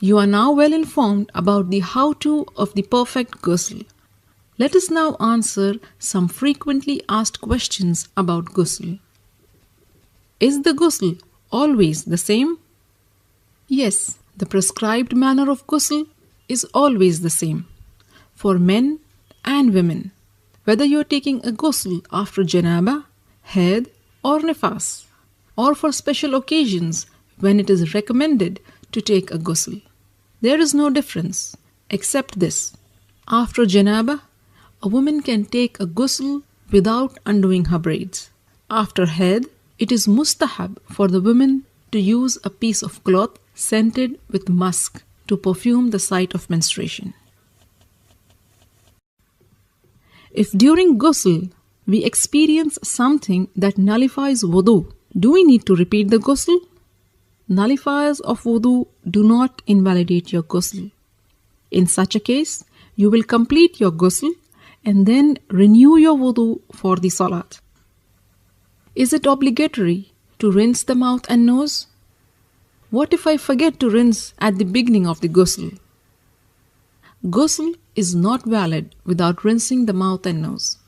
You are now well informed about the how-to of the perfect ghusl. Let us now answer some frequently asked questions about ghusl. Is the ghusl always the same? Yes, the prescribed manner of ghusl is always the same for men and women, whether you are taking a ghusl after janaba, haid or nifas, or for special occasions when it is recommended to take a ghusl. There is no difference except this. After janaba, a woman can take a ghusl without undoing her braids. After haid, it is mustahab for the woman to use a piece of cloth scented with musk to perfume the site of menstruation. If during ghusl we experience something that nullifies wudu, do we need to repeat the ghusl? Nullifiers of wudu do not invalidate your ghusl. In such a case, you will complete your ghusl and then renew your wudu for the salat. Is it obligatory to rinse the mouth and nose? What if I forget to rinse at the beginning of the ghusl? Ghusl is not valid without rinsing the mouth and nose.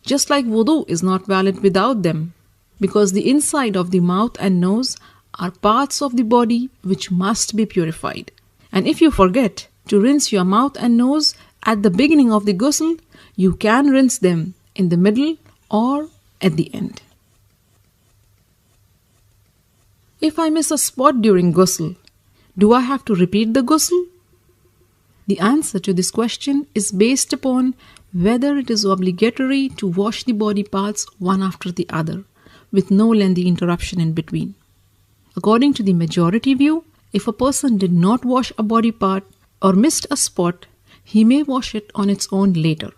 Just like wudu is not valid without them, because the inside of the mouth and nose are parts of the body which must be purified. And if you forget to rinse your mouth and nose at the beginning of the ghusl, you can rinse them in the middle or at the end. If I miss a spot during ghusl, do I have to repeat the ghusl? The answer to this question is based upon whether it is obligatory to wash the body parts one after the other, with no lengthy interruption in between. According to the majority view, if a person did not wash a body part or missed a spot, he may wash it on its own later,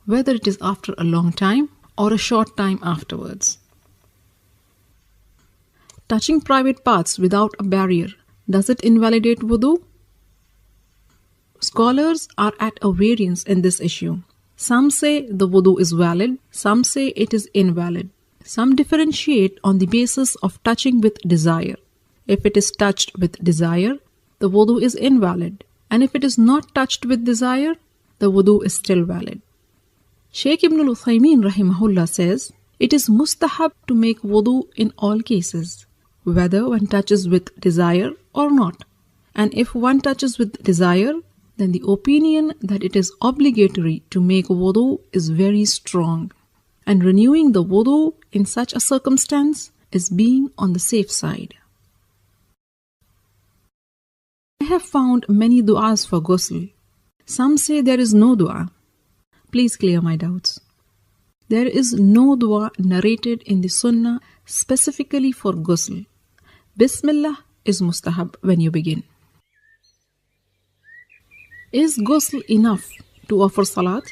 whether it is after a long time or a short time afterwards. Touching private parts without a barrier, does it invalidate wudu? Scholars are at a variance in this issue. Some say the wudu is valid, some say it is invalid. Some differentiate on the basis of touching with desire. If it is touched with desire, the wudu is invalid. And if it is not touched with desire, the wudu is still valid. Shaykh Ibn al-Uthaymeen rahimahullah says, it is mustahab to make wudu in all cases, whether one touches with desire or not. And if one touches with desire, then the opinion that it is obligatory to make wudu is very strong. And renewing the wudu in such a circumstance is being on the safe side. I have found many du'as for ghusl. Some say there is no du'a. Please clear my doubts. There is no du'a narrated in the sunnah specifically for ghusl. Bismillah is mustahab when you begin. Is ghusl enough to offer salat?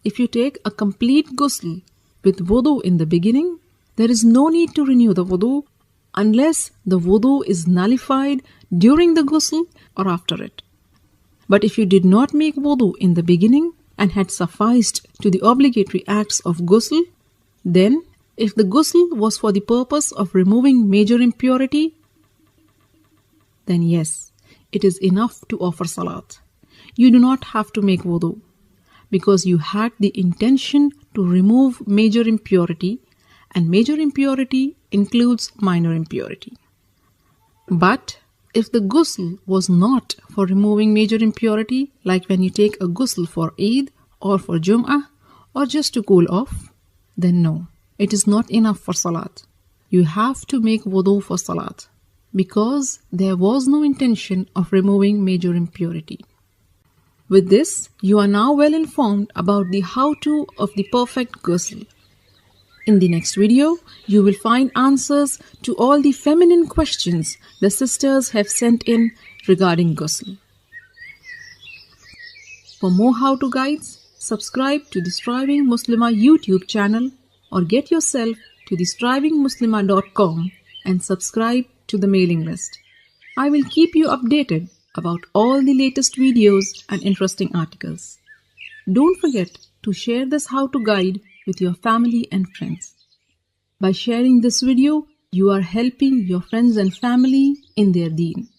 If you take a complete ghusl with wudu in the beginning, there is no need to renew the wudu unless the wudu is nullified during the ghusl or after it. But if you did not make wudu in the beginning and had sufficed to the obligatory acts of ghusl, then if the ghusl was for the purpose of removing major impurity, then yes, it is enough to offer salat. You do not have to make wudu, because you had the intention to remove major impurity, and major impurity includes minor impurity. But if the ghusl was not for removing major impurity, like when you take a ghusl for Eid or for Jum'ah or just to cool off, then no, it is not enough for salat. You have to make wudu for salat, because there was no intention of removing major impurity. With this, you are now well informed about the how-to of the perfect ghusl. In the next video, you will find answers to all the feminine questions the sisters have sent in regarding ghusl. For more how-to guides, subscribe to the Striving Muslimah YouTube channel or get yourself to thestrivingmuslimah.com and subscribe to the mailing list. I will keep you updated about all the latest videos and interesting articles. Don't forget to share this how-to guide with your family and friends. By sharing this video, you are helping your friends and family in their deen.